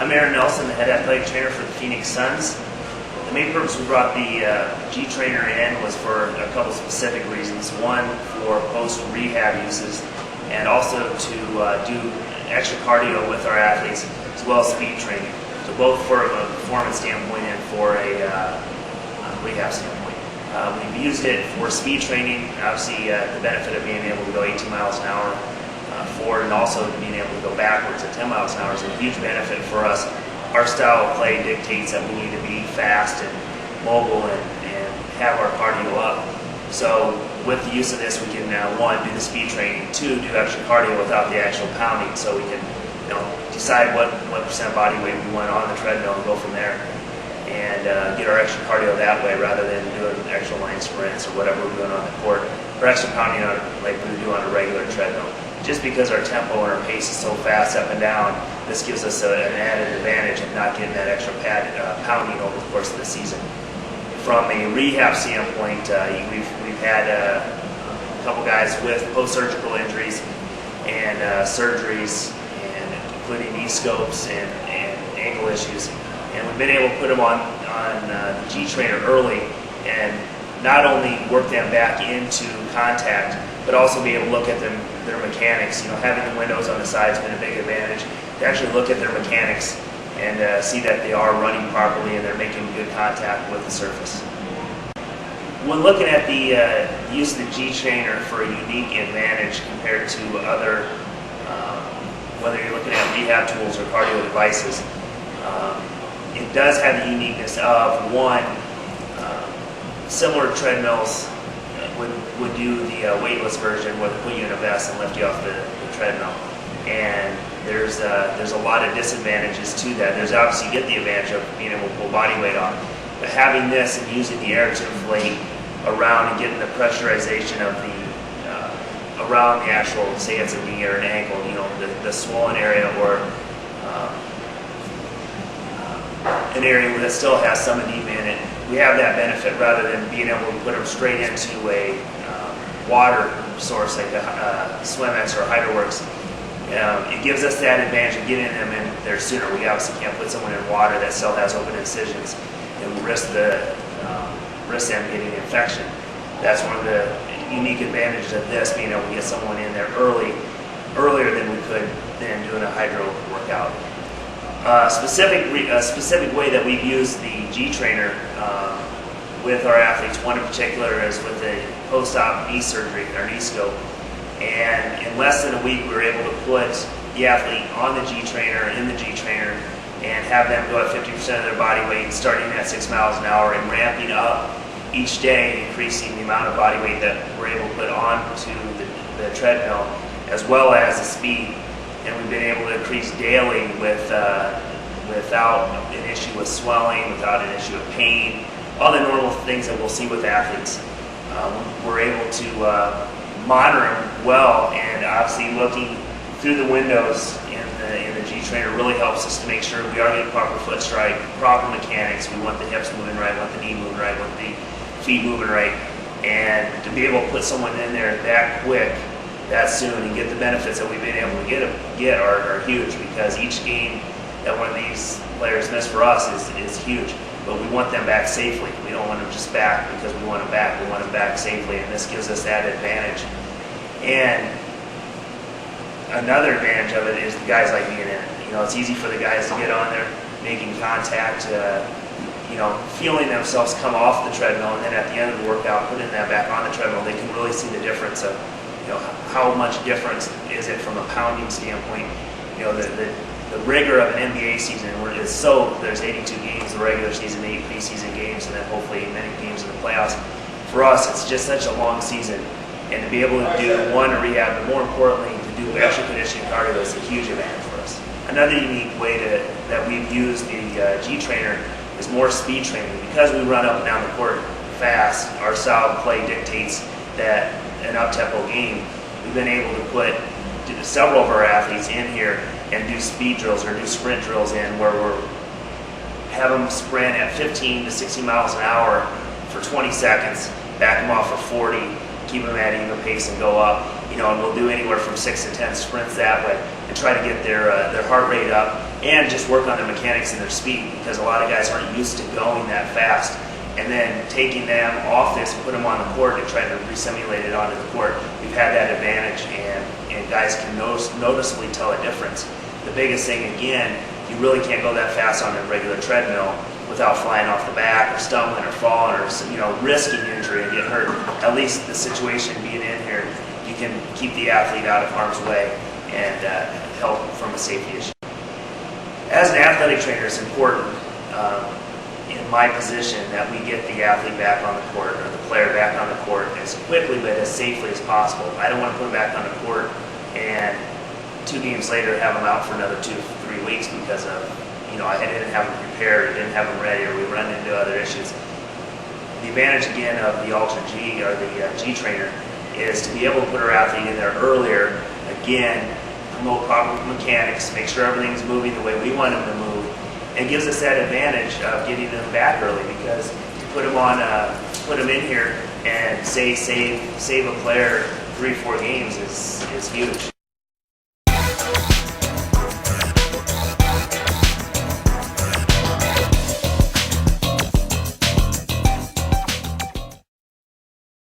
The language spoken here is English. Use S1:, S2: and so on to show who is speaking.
S1: I'm Aaron Nelson, the head athletic trainer for the Phoenix Suns. The main purpose we brought the G-Trainer in was for a couple specific reasons. One, for post-rehab uses, and also to do extra cardio with our athletes, as well as speed training. So both for a performance standpoint and for a rehab standpoint. We've used it for speed training, obviously the benefit of being able to go 18 miles an hour forward, and also being able to go backwards at 10 miles an hour is a huge benefit for us. Our style of play dictates that we need to be fast and mobile and have our cardio up. So with the use of this, we can one, do the speed training, two, do extra cardio without the actual pounding, so we can decide what percent body weight we want on the treadmill and go from there, and get our extra cardio that way rather than doing extra line sprints or whatever we're doing on the court, or extra pounding on like we do on a regular treadmill. Just because our tempo and our pace is so fast up and down, this gives us an added advantage of not getting that extra pounding over the course of the season. From a rehab standpoint, we've had a couple guys with post-surgical injuries and surgeries, and including knee scopes and ankle issues, and we've been able to put them on the G-Trainer early and not only work them back into contact, but also be able to look at their mechanics. Having the windows on the side has been a big advantage to actually look at their mechanics and see that they are running properly and they're making good contact with the surface. When looking at the use of the G-Trainer for a unique advantage compared to other, whether you're looking at rehab tools or cardio devices, it does have the uniqueness of, one, similar treadmills would do the weightless version where they put you in a vest and lift you off the treadmill. And there's a lot of disadvantages to that. There's obviously, you get the advantage of being able to pull body weight off, but having this and using the air to inflate around and getting the pressurization of the around the actual, say it's a knee or an ankle, the swollen area, or an area that still has some edema in it, we have that benefit rather than being able to put them straight into a water source like a Swimex or HydroWorks. It gives us that advantage of getting them in there sooner. We obviously can't put someone in water that still has open incisions and risk them getting infection. That's one of the unique advantages of this, being able to get someone in there earlier than we could than doing a hydro workout. A specific way that we've used the G-Trainer with our athletes, one in particular is with the post-op knee surgery, our knee scope. And in less than a week, we were able to put the athlete on the G-Trainer, in the G-Trainer, and have them go at 50% of their body weight, starting at 6 miles an hour and ramping up each day, increasing the amount of body weight that we're able to put onto the treadmill, as well as the speed. And we've been able to increase daily without an issue with swelling, without an issue of pain, all the normal things that we'll see with athletes. We're able to monitor them well, and obviously looking through the windows in the G-Trainer really helps us to make sure we are getting proper foot strike, proper mechanics. We want the hips moving right, we want the knee moving right, we want the feet moving right, and to be able to put someone in there that quick, that soon, and get the benefits that we've been able to get are huge, because each game that one of these players miss for us is huge. But we want them back safely. We don't want them just back because we want them back. We want them back safely, and this gives us that advantage. And another advantage of it is the guys like being in it. It's easy for the guys to get on there, making contact, feeling themselves come off the treadmill, and then at the end of the workout, putting that back on the treadmill. They can really see the difference of how much difference is it from a pounding standpoint. The rigor of an NBA season is there's 82 games, the regular season, 8 preseason games, and then hopefully many games in the playoffs. For us, it's just such a long season, and to be able to do one, a rehab, but more importantly, to do extra conditioning cardio is a huge advantage for us. Another unique way that we've used the G-Trainer is more speed training. Because we run up and down the court fast, our style of play dictates that an up-tempo game. We've been able to put several of our athletes in here and do speed drills or do sprint drills in where we're have them sprint at 15 to 60 miles an hour for 20 seconds, back them off for 40, keep them at even pace and go up. and we'll do anywhere from 6 to 10 sprints that way and try to get their heart rate up and just work on the mechanics and their speed, because a lot of guys aren't used to going that fast. And then taking them off this and put them on the court and trying to re-simulate it onto the court, we've had that advantage, and guys can noticeably tell a difference. The biggest thing, again, you really can't go that fast on a regular treadmill without flying off the back or stumbling or falling or risking injury and getting hurt. At least the situation being in here, you can keep the athlete out of harm's way and help from a safety issue. As an athletic trainer, it's important in my position that we get the athlete back on the court, or the player back on the court, as quickly but as safely as possible. I don't want to put them back on the court and 2 games later have them out for another 2 to 3 weeks because of, I didn't have them prepared, or didn't have them ready, or we run into other issues. The advantage again of the Ultra G, or the G Trainer, is to be able to put our athlete in there earlier, again, promote proper mechanics, make sure everything's moving the way we want them to move, and gives us that advantage of getting them back early, because to put them in here and save a player 3-4 games is huge.